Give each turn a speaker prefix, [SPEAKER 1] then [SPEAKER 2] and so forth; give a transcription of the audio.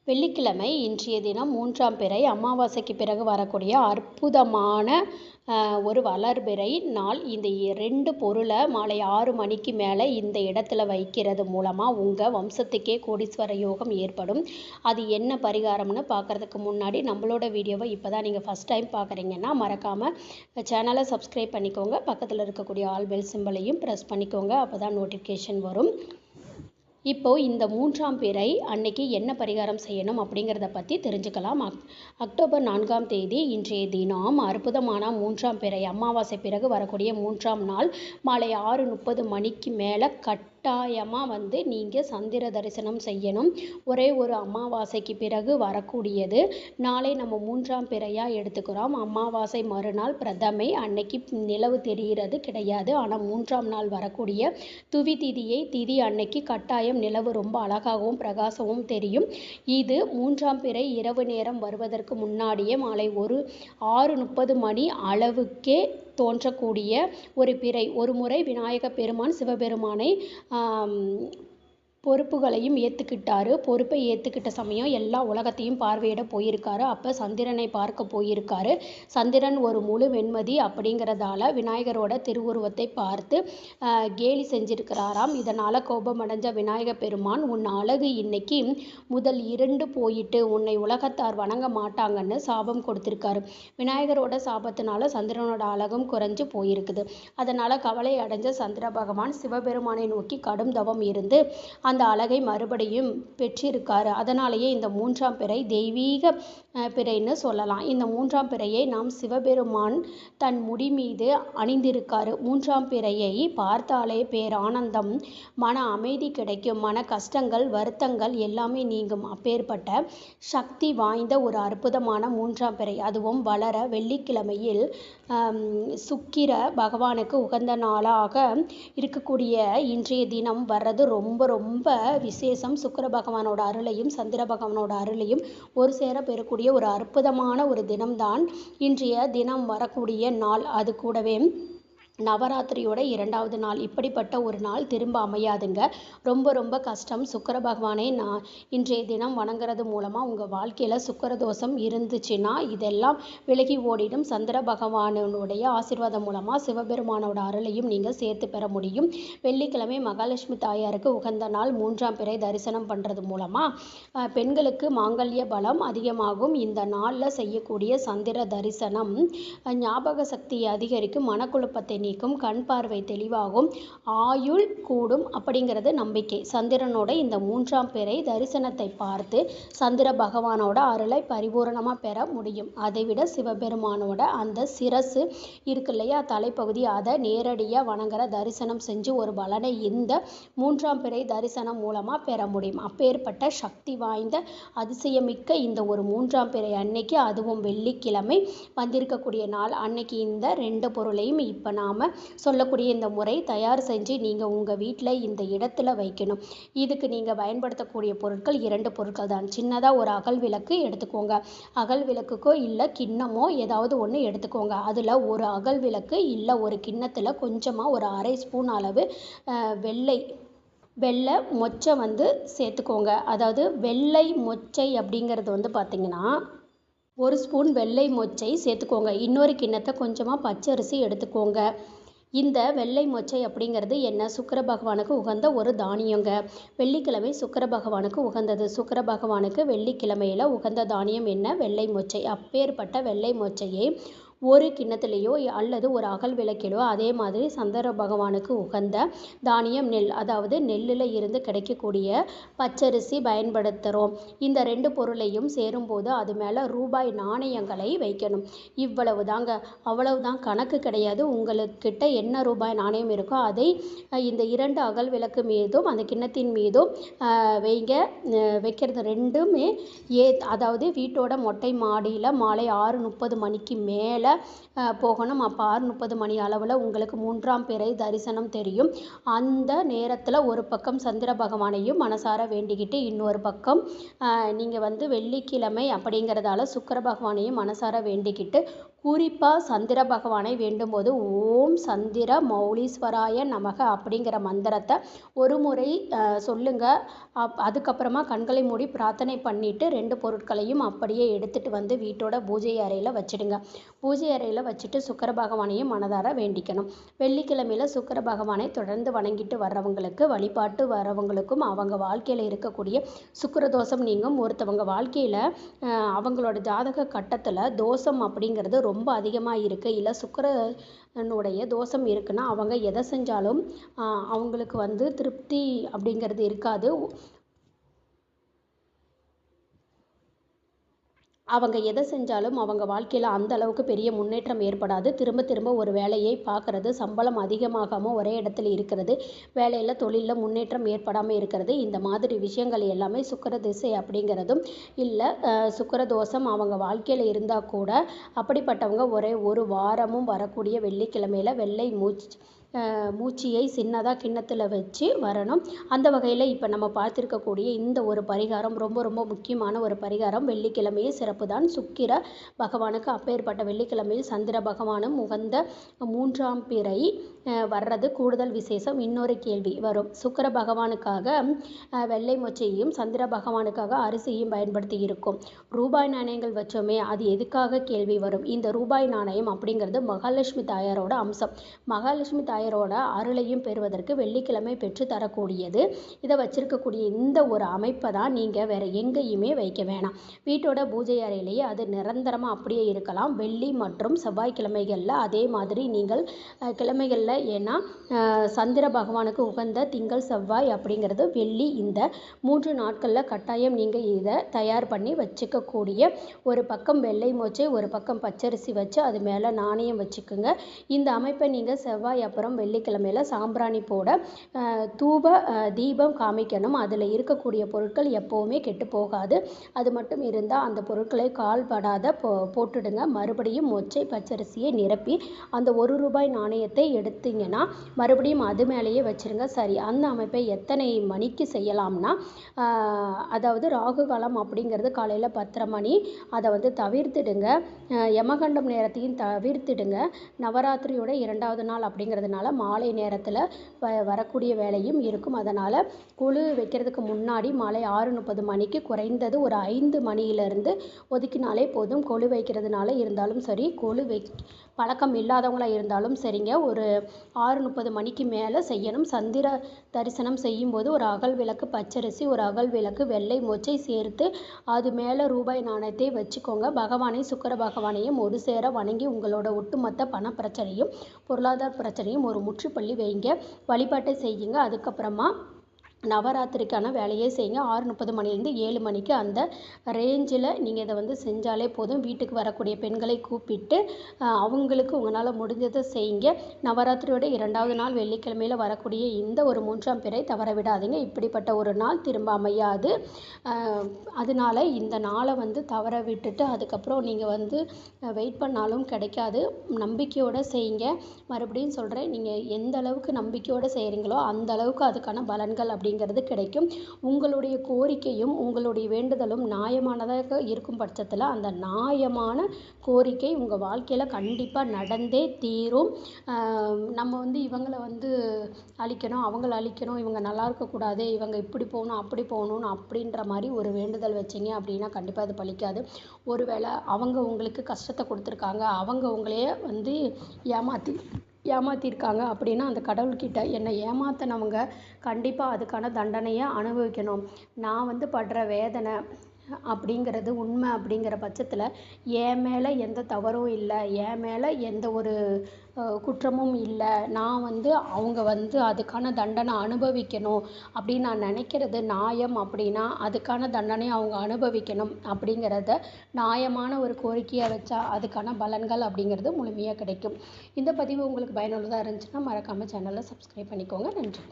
[SPEAKER 1] வெள்ளிக்கிழமை இன்றைய தினம் 3ஆம் பிறை அமாவாசைக்கு பிறகு வரக்கூடிய அற்புதமான ஒரு வளர்பிறை நாள். இந்த 2 பொருளை மாலை 6 மணிக்கு மேலே இந்த இடத்துல வைக்கிறது மூலமாக உங்கள் வம்சத்துக்கே கோடீஸ்வர யோகம் ஏற்படும். அது என்ன பரிகாரம்னு பார்க்குறதுக்கு முன்னாடி நம்மளோட வீடியோவை இப்போ தான் நீங்கள் ஃபஸ்ட் டைம் பார்க்குறீங்கன்னா மறக்காமல் சேனலை சப்ஸ்கிரைப் பண்ணிக்கோங்க. பக்கத்தில் இருக்கக்கூடிய ஆல் பெல் சிம்பலையும் ப்ரெஸ் பண்ணிக்கோங்க. அப்போ தான் நோட்டிஃபிகேஷன் வரும். இப்போது இந்த 3ஆம் பிறை அன்னைக்கு என்ன பரிகாரம் செய்யணும் அப்படிங்கிறத பற்றி தெரிஞ்சுக்கலாம். அக்டோபர் 4ஆம் தேதி இன்றைய தினம் அற்புதமான 3ஆம் பிறை அமாவாசை பிறகு வரக்கூடிய 3ஆம் நாள் மாலை 6:30 மணிக்கு மேலே கட்டாயமாக நீங்கள் சந்திர தரிசனம் செய்யணும். ஒரே ஒரு அமாவாசைக்கு பிறகு வரக்கூடியது. நாளை நம்ம 3ஆம் பிறையாக எடுத்துக்கிறோம். அமாவாசை மறுநாள் பிரதமை அன்னைக்கு நிலவு தெரிகிறது கிடையாது. ஆனால் 3ஆம் நாள் வரக்கூடிய துவி திதி அன்னைக்கு கட்டாயம் நிலவு ரொம்ப அழகாகவும் பிரகாசமும் தெரியும். இது 3ஆம் பிறை இரவு நேரம் வருவதற்கு முன்னாடியே மாலை 6:30 மணி அளவுக்கே தோன்றக்கூடிய ஒரு பிறை. ஒரு முறை விநாயக பெருமான் சிவபெருமானை பொறுப்புகளையும் ஏற்றுக்கிட்டாரு. பொறுப்பை ஏற்றுக்கிட்ட சமயம் எல்லா உலகத்தையும் பார்வையிட போயிருக்காரு. அப்போ சந்திரனை பார்க்க போயிருக்காரு. சந்திரன் ஒரு முழு வெண்மதி அப்படிங்கிறதால விநாயகரோட திருவுருவத்தை பார்த்து கேலி செஞ்சிருக்கிறாராம். இதனால் கோபமடைஞ்ச விநாயக பெருமான், உன் அழகு இன்னைக்கு முதல் 2 போயிட்டு உன்னை உலகத்தார் வணங்க மாட்டாங்கன்னு சாபம் கொடுத்துருக்காரு. விநாயகரோட சாபத்தினால சந்திரனோட அழகும் குறைஞ்சு போயிருக்குது. அதனால் கவலை அடைஞ்ச சந்திர பகவான் சிவபெருமானை நோக்கி கடும் தவம் இருந்து அந்த அழகை மறுபடியும் பெற்றிருக்காரு. அதனாலேயே இந்த 3ஆம் பிறை தெய்வீக பிறைன்னு சொல்லலாம். இந்த 3ஆம் பிறையை நாம் சிவபெருமான் தன் முடி மீது அணிந்திருக்காரு. 3ஆம் பிறையை பார்த்தாலே பேரானந்தம், மன அமைதி கிடைக்கும். மன கஷ்டங்கள் வருத்தங்கள் எல்லாமே நீங்கும். அப்பேற்பட்ட சக்தி வாய்ந்த ஒரு அற்புதமான 3ஆம் பிறை, அதுவும் வளர வெள்ளிக்கிழமையில் சுக்கிர பகவானுக்கு உகந்த நாளாக இருக்கக்கூடிய இன்றைய தினம் வர்றது ரொம்ப விசேஷம். சுக்கிர பகவானோட அருளையும் சந்திர பகவானோட அருளையும் ஒரு சேர பெறக்கூடிய ஒரு அற்புதமான ஒரு தினம்தான் இன்றைய தினம் வரக்கூடிய நாள். அது கூடவே நவராத்திரியோட 2வது நாள். இப்படிப்பட்ட ஒரு நாள் திரும்ப அமையாதுங்க. ரொம்ப கஷ்டம். சுக்கிர பகவானை இன்றைய தினம் வணங்குறது மூலமாக உங்கள் வாழ்க்கையில் சுக்கிர தோஷம் இருந்துச்சுன்னா இதெல்லாம் விலகி ஓடிடும். சந்திர பகவானுடைய ஆசீர்வாதம் மூலமாக சிவபெருமானோட அருளையும் நீங்கள் சேர்த்து பெற முடியும். வெள்ளிக்கிழமை மகாலட்சுமி தாயாருக்கு உகந்த நாள். 3ஆம் பிறை தரிசனம் பண்ணுறது மூலமாக பெண்களுக்கு மாங்கல்ய பலம் அதிகமாகும். இந்த நாளில் செய்யக்கூடிய சந்திர தரிசனம் ஞாபக சக்தியை அதிகரிக்கும், மனக்குழப்பத்தை நீக்கும், கண் பார்வை தெளிவாகும், ஆயுள் கூடும் அப்படிங்கிறது நம்பிக்கை. சந்திரனோட இந்த 3ஆம் பிறை தரிசனத்தை பார்த்து சந்திர பகவானோட அருளை பரிபூரணமாக பெற முடியும். அதைவிட சிவபெருமானோட அந்த சிரசு இருக்கு இல்லையா, தலைப்பகுதி, அதை நேரடியாக வணங்குற தரிசனம் செஞ்சு ஒரு பலனை இந்த 3ஆம் பிறை தரிசனம் மூலமாக பெற முடியும். அப்பேற்பட்ட சக்தி வாய்ந்த அதிசயமிக்க இந்த ஒரு 3ஆம் பிறை அன்னைக்கு, அதுவும் வெள்ளிக்கிழமை வந்திருக்கக்கூடிய நாள் அன்னைக்கு இந்த 2 பொருளையும் இப்போ நாம் சொல்லக்கூடிய இந்த முறை தயார் செஞ்சு நீங்கள் உங்கள் வீட்டில் இந்த இடத்துல வைக்கணும். இதுக்கு நீங்கள் பயன்படுத்தக்கூடிய பொருட்கள் 2 பொருட்கள் தான். சின்னதாக ஒரு அகல் விளக்கு எடுத்துக்கோங்க. அகல் விளக்குக்கோ இல்லை கிண்ணமோ ஏதாவது ஒன்று எடுத்துக்கோங்க. அதில் ஒரு அகல் விளக்கு இல்லை ஒரு கிண்ணத்தில் கொஞ்சமாக ஒரு 1/2 ஸ்பூன் அளவு வெள்ளை மொச்சை சேர்த்துக்கோங்க. அதாவது வெள்ளை மொச்சை அப்படிங்கிறது பார்த்திங்கன்னா 1 ஸ்பூன் வெள்ளை மொச்சை சேர்த்துக்கோங்க. இன்னொரு கிண்ணத்தை கொஞ்சமாக பச்சரிசி எடுத்துக்கோங்க. இந்த வெள்ளை மொச்சை அப்படிங்கிறது என்ன, சுக்கிர பகவானுக்கு உகந்த ஒரு தானியங்க. வெள்ளிக்கிழமை சுக்கிர பகவானுக்கு உகந்தது. சுக்கிர பகவானுக்கு வெள்ளிக்கிழமையில் உகந்த தானியம் என்ன, வெள்ளை மொச்சை. அப்பேற்பட்ட வெள்ளை மொச்சையை ஒரு கிண்ணத்திலேயோ அல்லது ஒரு அகல் விளக்கிலோ, அதே மாதிரி சந்திர பகவானுக்கு உகந்த தானியம் நெல், அதாவது நெல்லில் இருந்து கிடைக்கக்கூடிய பச்சரிசி பயன்படுத்துகிறோம். இந்த 2 பொருளையும் சேரும்போது அது மேலே ரூபாய் நாணயங்களை வைக்கணும். இவ்வளவு தாங்க, அவ்வளவுதான், கணக்கு கிடையாது. உங்களுக்கிட்ட என்ன ரூபாய் நாணயம் இருக்கோ அதை இந்த 2 அகல் விளக்கு மீதும் அந்த கிண்ணத்தின் மீதும் வைக்கிறது. 2மே அதாவது வீட்டோட மொட்டை மாடியில் மாலை 6:30 மணிக்கு மேலே போகணும். அப்போ 6:30 மணி அளவில் உங்களுக்கு 3ஆம் பிறை தரிசனம் தெரியும். அந்த நேரத்தில் ஒரு பக்கம் சந்திர பகவானையும் மனசார வேண்டிக்கிட்டு, இன்னொரு பக்கம் நீங்கள் வெள்ளிக்கிழமை அப்படிங்கிறதால சுக்கிர பகவானையும் மனசார வேண்டிக்கிட்டு குறிப்பாக சந்திர பகவானை வேண்டும்போது ஓம் சந்திர மௌலீஸ்வராய நமக அப்படிங்கிற மந்திரத்தை ஒரு முறை சொல்லுங்கள். அதுக்கப்புறமா கண்களை மூடி பிரார்த்தனை பண்ணிவிட்டு 2 பொருட்களையும் அப்படியே எடுத்துகிட்டு வந்து வீட்டோட பூஜை அறையில் வச்சுடுங்க. பூஜை அறையில் வச்சுட்டு சுக்கிர பகவானையும் மனதார வேண்டிக்கணும். வெள்ளிக்கிழமையில் சுக்கிர பகவானை தொடர்ந்து வணங்கிட்டு வர்றவங்களுக்கு, வழிபாட்டு வர்றவங்களுக்கும் அவங்க வாழ்க்கையில் இருக்கக்கூடிய சுக்கிரதோஷம் நீங்கும். ஒருத்தவங்க வாழ்க்கையில் அவங்களோட ஜாதக கட்டத்தில் தோஷம் அப்படிங்கிறது ரொம்ப அதிகமாக இருக்குது, இல்லை சுக்கிரனுடைய தோஷம் இருக்குன்னா அவங்க எதை செஞ்சாலும் அவங்களுக்கு வந்து திருப்தி அப்படிங்கிறது இருக்காது. அவங்க எதை செஞ்சாலும் அவங்க வாழ்க்கையில் அந்த அளவுக்கு பெரிய முன்னேற்றம் ஏற்படாது. திரும்ப திரும்ப ஒரு வேலையை பார்க்குறது, சம்பளம் அதிகமாகாமல் ஒரே இடத்துல இருக்கிறது, வேலையில் தொழிலில் முன்னேற்றம் ஏற்படாமல் இருக்கிறது, இந்த மாதிரி விஷயங்கள் எல்லாமே சுக்கிர திசை அப்படிங்கிறதும் இல்லை. சுக்கிர தோஷம் அவங்க வாழ்க்கையில் இருந்தால் கூட அப்படிப்பட்டவங்க ஒரே ஒரு வாரமும் வரக்கூடிய வெள்ளிக்கிழமையில் வெள்ளை மூச்சியை சின்னதாக கிண்ணத்தில் வச்சு வரணும். அந்த வகையில் இப்போ நம்ம பார்த்துருக்கக்கூடிய இந்த ஒரு பரிகாரம் ரொம்ப ரொம்ப முக்கியமான ஒரு பரிகாரம். வெள்ளிக்கிழமையே சிறப்பு தான். சுக்கிர பகவானுக்கு அப்பேற்பட்ட வெள்ளிக்கிழமையில் சந்திர பகவானும் உகந்த 3ஆம் பிறை வர்றது கூடுதல் விசேஷம். இன்னொரு கேள்வி வரும், சுக்கிர பகவானுக்காக வெள்ளை மொச்சையும் சந்திர பகவானுக்காக அரிசியும் பயன்படுத்தி இருக்கும். ரூபாய் நாணயங்கள் வச்சோமே, அது எதுக்காக கேள்வி வரும். இந்த ரூபாய் நாணயம் அப்படிங்கிறது மகாலட்சுமி தாயாரோட அம்சம். மகாலட்சுமி தாயாரோட அருளையும் பெறுவதற்கு வெள்ளிக்கிழமை பெற்று தரக்கூடியது. இதை வச்சிருக்கக்கூடிய இந்த ஒரு அமைப்பை தான் நீங்கள் வேறு எங்கேயுமே வைக்க வேணாம். வீட்டோட பூஜை அறையிலேயே அது நிரந்தரமாக அப்படியே இருக்கலாம். வெள்ளி மற்றும் செவ்வாய்க்கிழமைகளில் அதே மாதிரி நீங்கள் கிழமைகளில், ஏன்னா சந்திர பகவானுக்கு உகந்த திங்கள் செவ்வாய் அப்படிங்கிறது வெள்ளி, இந்த 3 நாட்களில் கட்டாயம் நீங்கள் இதை தயார் பண்ணி வச்சுக்கக்கூடிய ஒரு பக்கம் வெள்ளை மோச்சை, ஒரு பக்கம் பச்சரிசி வச்சு அது மேலே நாணயம் வச்சுக்குங்க. இந்த அமைப்பை நீங்கள் செவ்வாய் அப்புறம் வெள்ளிக்கிழமையில் சாம்பிராணி போட தூப தீபம் காமிக்கணும். அதில் இருக்கக்கூடிய பொருட்கள் எப்போவுமே கெட்டு போகாது. அது மட்டும் இருந்தால் அந்த பொருட்களை கால்படாத போட்டுடுங்க. மறுபடியும் மொச்சை பச்சரிசியை நிரப்பி அந்த 1 ரூபாய் நாணயத்தை எடுத்தீங்கன்னா மறுபடியும் அது மேலேயே வச்சுருங்க. சரி, அந்த அமைப்பை எத்தனை மணிக்கு செய்யலாம்னா, அதாவது ராகு காலம் அப்படிங்கிறது காலையில் 10:30 மணி, அதை வந்து தவிர்த்துடுங்க. யமகண்டம் நேரத்தையும் தவிர்த்துடுங்க. நவராத்திரியோட 2வது நாள் அப்படிங்கிறதுனால மாலை நேரத்தில் வரக்கூடிய வேலையும் இருக்கும். அதனால் கொலு வைக்கிறதுக்கு முன்னாடி மாலை 6:30 மணிக்கு குறைந்தது ஒரு 5 மணியிலிருந்து ஒதுக்கினாலே போதும். கொலு வைக்கிறதுனால இருந்தாலும் சரி, கொலு பழக்கம் இல்லாதவங்களாக இருந்தாலும் சரிங்க, ஒரு 6:30 மணிக்கு மேலே செய்யணும். சந்திர தரிசனம் செய்யும்போது ஒரு அகல் விளக்கு பச்சரிசி, ஒரு அகல் விளக்கு வெள்ளை மொச்சை சேர்த்து அது மேலே ரூபாய் நாணயத்தை வச்சுக்கோங்க. பகவானை சுக்கிர பகவானையும் ஒரு சேர வணங்கி உங்களோட ஒட்டுமொத்த பண பிரச்சனையும் பொருளாதார பிரச்சனையும் ஒரு முற்றுப்புள்ளி வைங்க. வழிபாட்டை செய்யுங்க. அதுக்கப்புறமா நவராத்திரிக்கான வேலையை செய்யுங்க. 6:30 மணிலேருந்து 7 மணிக்கு அந்த ரேஞ்சில் நீங்கள் இதை வந்து செஞ்சாலே போதும். வீட்டுக்கு வரக்கூடிய பெண்களை கூப்பிட்டு அவங்களுக்கு உங்களால் முடிஞ்சதை செய்யுங்க. நவராத்திரியோட 2வது நாள் வெள்ளிக்கிழமையில் வரக்கூடிய இந்த ஒரு 3ஆம் பிறை தவற விடாதீங்க. இப்படிப்பட்ட ஒரு நாள் திரும்ப அமையாது. அதனால் இந்த நாளை வந்து தவற விட்டுட்டு அதுக்கப்புறம் நீங்கள் வந்து வெயிட் பண்ணாலும் கிடைக்காது. நம்பிக்கையோடு செய்யுங்க. மறுபடியும் சொல்கிறேன், நீங்கள் எந்த அளவுக்கு நம்பிக்கையோடு செய்கிறீங்களோ அந்த அளவுக்கு அதுக்கான பலன்கள் அப்படிங்கிறது கிடைக்கும். உங்களுடைய கோரிக்கையும் உங்களுடைய வேண்டுதலும் நியாயமானதாக இருக்கும் பட்சத்தில் அந்த நியாயமான கோரிக்கை உங்கள் வாழ்க்கையில் கண்டிப்பாக நடந்தே தீரும். நம்ம வந்து இவங்களை வந்து அழிக்கணும், அவங்கள அழிக்கணும், இவங்க நல்லா இருக்கக்கூடாது, இவங்க இப்படி போகணும் அப்படி போகணும்னு அப்படின்ற மாதிரி ஒரு வேண்டுதல் வச்சிங்க அப்படின்னா கண்டிப்பாக அது பலிக்காது. ஒருவேளை அவங்க உங்களுக்கு கஷ்டத்தை கொடுத்துருக்காங்க, அவங்க உங்களையே வந்து ஏமாற்றிருக்காங்க அப்படின்னா அந்த கடவுள்கிட்ட என்னை ஏமாத்தினவங்க கண்டிப்பாக அதுக்கான தண்டனையை அனுபவிக்கணும். நான் வந்து படுற வேதனை அப்படிங்கிறது உண்மை அப்படிங்கிற பட்சத்தில் என் மேலே எந்த தவறும் இல்லை, என் மேலே எந்த ஒரு குற்றமும் இல்லை, நான் வந்து அவங்க வந்து அதுக்கான தண்டனை அனுபவிக்கணும் அப்படின்னு நான் நினைக்கிறது நியாயம் அப்படின்னா அதுக்கான தண்டனை அவங்க அனுபவிக்கணும் அப்படிங்கிறத நியாயமான ஒரு கோரிக்கையாக வச்சா அதுக்கான பலன்கள் அப்படிங்கிறது முழுமையாக கிடைக்கும். இந்த பதிவு உங்களுக்கு பயனுள்ளதாக இருந்துச்சுன்னா மறக்காமல் சேனலை சப்ஸ்கிரைப் பண்ணிக்கோங்க. நன்றி.